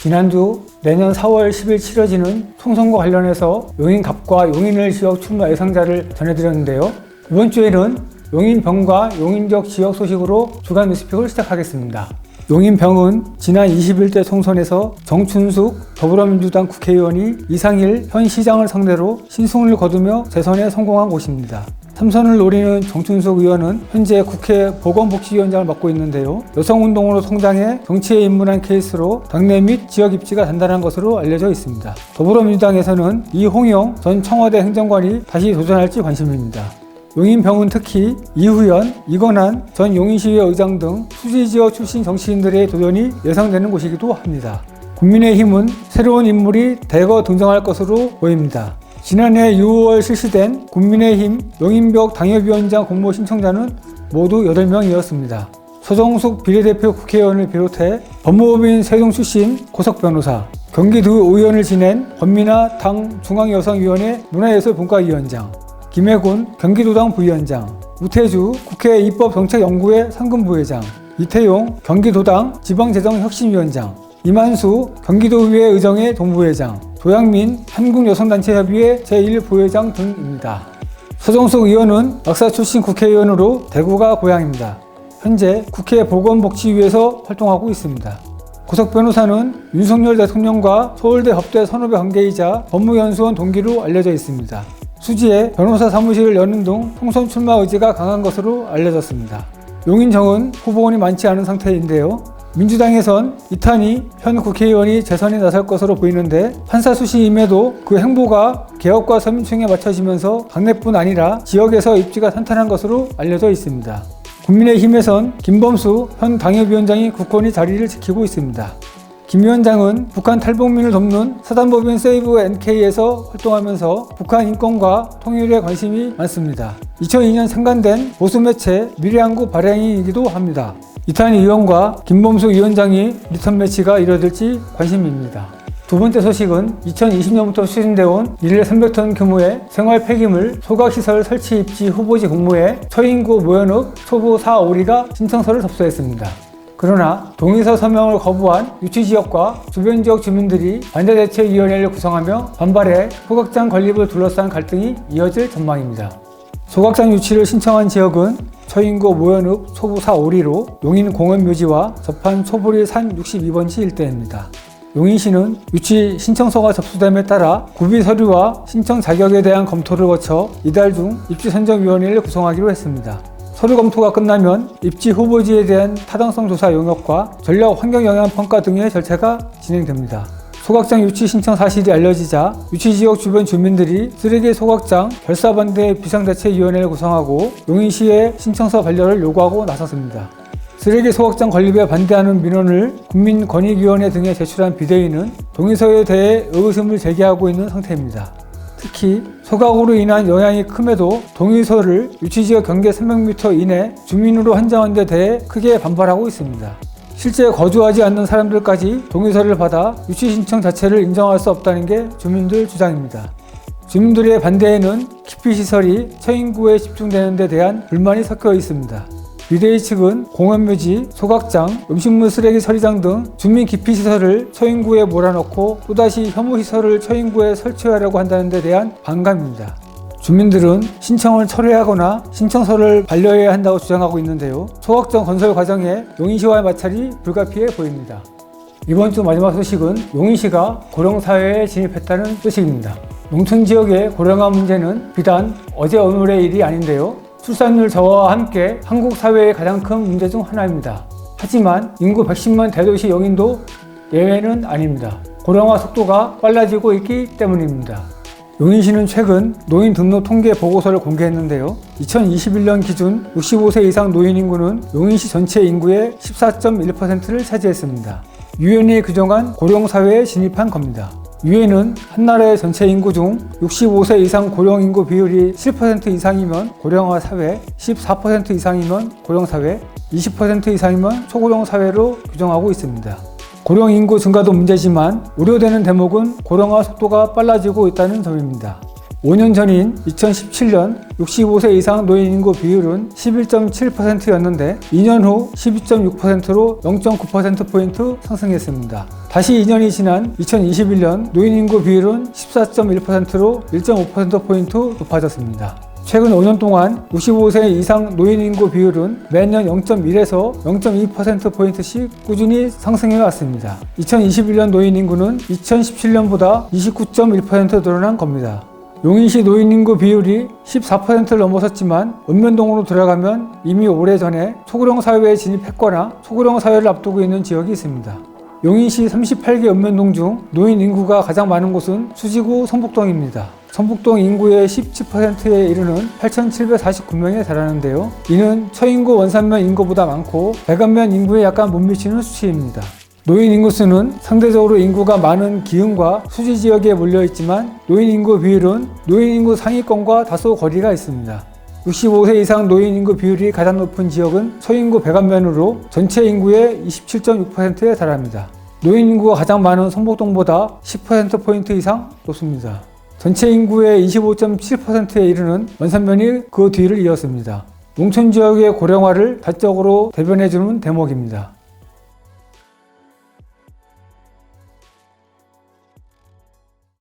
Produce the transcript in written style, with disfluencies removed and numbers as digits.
지난주 내년 4월 10일 치러지는 총선과 관련해서 용인갑과 용인을 지역 출마 예상자를 전해드렸는데요. 이번 주에는 용인병과 용인 지역 지역 소식으로 주간 뉴스픽을 시작하겠습니다. 용인병은 지난 21대 총선에서 정춘숙 더불어민주당 국회의원이 이상일 현 시장을 상대로 신승을 거두며 재선에 성공한 곳입니다. 3선을 노리는 정춘숙 의원은 현재 국회 보건복지위원장을 맡고 있는데요. 여성운동으로 성장해 정치에 입문한 케이스로 당내 및 지역 입지가 단단한 것으로 알려져 있습니다. 더불어민주당에서는 이홍영 전 청와대 행정관이 다시 도전할지 관심입니다. 용인병은 특히 이후연, 이건한 전 용인시의회 의장 등 수지지역 출신 정치인들의 도전이 예상되는 곳이기도 합니다. 국민의힘은 새로운 인물이 대거 등장할 것으로 보입니다. 지난해 6월 실시된 국민의힘 용인벽 당협위원장 공모 신청자는 모두 8명이었습니다. 서정숙 비례대표 국회의원을 비롯해 법무법인 세종 출신 고석 변호사, 경기도 의원을 지낸 권미나 당 중앙여성위원회 문화예술분과위원장, 김혜군 경기도당 부위원장, 우태주 국회 입법정책연구회 상근부회장, 이태용 경기도당 지방재정혁신위원장, 이만수 경기도의회 의정회 동부회장, 조양민 한국여성단체협의회 제1부회장 등입니다. 서정숙 의원은 악사 출신 국회의원으로 대구가 고향입니다. 현재 국회 보건복지위에서 활동하고 있습니다. 고석 변호사는 윤석열 대통령과 서울대 법대 선후배 관계이자 법무연수원 동기로 알려져 있습니다. 수지에 변호사 사무실을 여는 등 총선 출마 의지가 강한 것으로 알려졌습니다. 용인정은 후보원이 많지 않은 상태인데요. 민주당에선 이탄희 현 국회의원이 재선에 나설 것으로 보이는데 판사 출신임에도 그 행보가 개혁과 서민층에 맞춰지면서 당내뿐 아니라 지역에서 입지가 탄탄한 것으로 알려져 있습니다. 국민의힘에선 김범수 현 당협위원장이 굳건히 자리를 지키고 있습니다. 김 위원장은 북한 탈북민을 돕는 사단법인 세이브 NK에서 활동하면서 북한 인권과 통일에 관심이 많습니다. 2002년 창간된 보수매체 미래한국 발행인이기도 합니다. 이탄희 의원과 김범수 위원장이 리턴 매치가 이뤄질지 관심입니다. 두 번째 소식은 2020년부터 추진되어 온 1일 300톤 규모의 생활 폐기물 소각시설 설치 입지 후보지 공모에 처인구 모현읍 초보 4-5리가 신청서를 접수했습니다. 그러나 동의서 서명을 거부한 유치지역과 주변 지역 주민들이 반대대책위원회를 구성하며 반발해 소각장 건립을 둘러싼 갈등이 이어질 전망입니다. 소각장 유치를 신청한 지역은 처인구 모현읍 초보 4-5리로 용인 공원묘지와 접한 초보리 산 62번지 일대입니다. 용인시는 유치 신청서가 접수됨에 따라 구비 서류와 신청 자격에 대한 검토를 거쳐 이달 중 입지선정위원회를 구성하기로 했습니다. 서류 검토가 끝나면 입지 후보지에 대한 타당성 조사 용역과 전략 환경 영향 평가 등의 절차가 진행됩니다. 소각장 유치 신청 사실이 알려지자 유치지역 주변 주민들이 쓰레기 소각장 결사반대 비상대책위원회를 구성하고 용인시에 신청서 반려를 요구하고 나섰습니다. 쓰레기 소각장 건립에 반대하는 민원을 국민권익위원회 등에 제출한 비대위는 동의서에 대해 의구심을 제기하고 있는 상태입니다. 특히 소각으로 인한 영향이 큼에도 동의서를 유치지역 경계 300m 이내 주민으로 한정한 데 대해 크게 반발하고 있습니다. 실제 거주하지 않는 사람들까지 동의서를 받아 유치 신청 자체를 인정할 수 없다는 게 주민들 주장입니다. 주민들의 반대에는 기피시설이 처인구에 집중되는 데 대한 불만이 섞여 있습니다. 비대위 측은 공원묘지, 소각장, 음식물 쓰레기 처리장 등 주민 기피시설을 처인구에 몰아넣고 또다시 혐오시설을 처인구에 설치하려고 한다는 데 대한 반감입니다. 주민들은 신청을 철회하거나 신청서를 반려해야 한다고 주장하고 있는데요. 소각장 건설 과정에 용인시와의 마찰이 불가피해 보입니다. 이번 주 마지막 소식은 용인시가 고령사회에 진입했다는 소식입니다. 농촌지역의 고령화 문제는 비단 어제 오늘의 일이 아닌데요. 출산율 저하와 함께 한국 사회의 가장 큰 문제 중 하나입니다. 하지만 인구 110만 대도시 용인도 예외는 아닙니다. 고령화 속도가 빨라지고 있기 때문입니다. 용인시는 최근 노인 등록 통계 보고서를 공개했는데요. 2021년 기준 65세 이상 노인 인구는 용인시 전체 인구의 14.1%를 차지했습니다. 유엔이 규정한 고령사회에 진입한 겁니다. 유엔은 한 나라의 전체 인구 중 65세 이상 고령 인구 비율이 10% 이상이면 고령화 사회, 14% 이상이면 고령 사회, 20% 이상이면 초고령 사회로 규정하고 있습니다. 고령 인구 증가도 문제지만 우려되는 대목은 고령화 속도가 빨라지고 있다는 점입니다. 5년 전인 2017년 65세 이상 노인 인구 비율은 11.7%였는데 2년 후 12.6%로 0.9%포인트 상승했습니다. 다시 2년이 지난 2021년 노인 인구 비율은 14.1%로 1.5%포인트 높아졌습니다. 최근 5년 동안 65세 이상 노인 인구 비율은 매년 0.1에서 0.2%포인트씩 꾸준히 상승해 왔습니다. 2021년 노인 인구는 2017년보다 29.1% 늘어난 겁니다. 용인시 노인 인구 비율이 14%를 넘어섰지만 읍면동으로 들어가면 이미 오래전에 소구령 사회에 진입했거나 소구령 사회를 앞두고 있는 지역이 있습니다. 용인시 38개 읍면동 중 노인 인구가 가장 많은 곳은 수지구 성북동입니다. 성북동 인구의 17%에 이르는 8,749명에 달하는데요. 이는 처인구 원산면 인구보다 많고 대관면 인구에 약간 못 미치는 수치입니다. 노인 인구 수는 상대적으로 인구가 많은 기흥과 수지 지역에 몰려있지만 노인 인구 비율은 노인 인구 상위권과 다소 거리가 있습니다. 65세 이상 노인 인구 비율이 가장 높은 지역은 서인구 백안면으로 전체 인구의 27.6%에 달합니다. 노인 인구가 가장 많은 성북동보다 10%포인트 이상 높습니다. 전체 인구의 25.7%에 이르는 원산면이 그 뒤를 이었습니다. 농촌 지역의 고령화를 다적으로 대변해주는 대목입니다.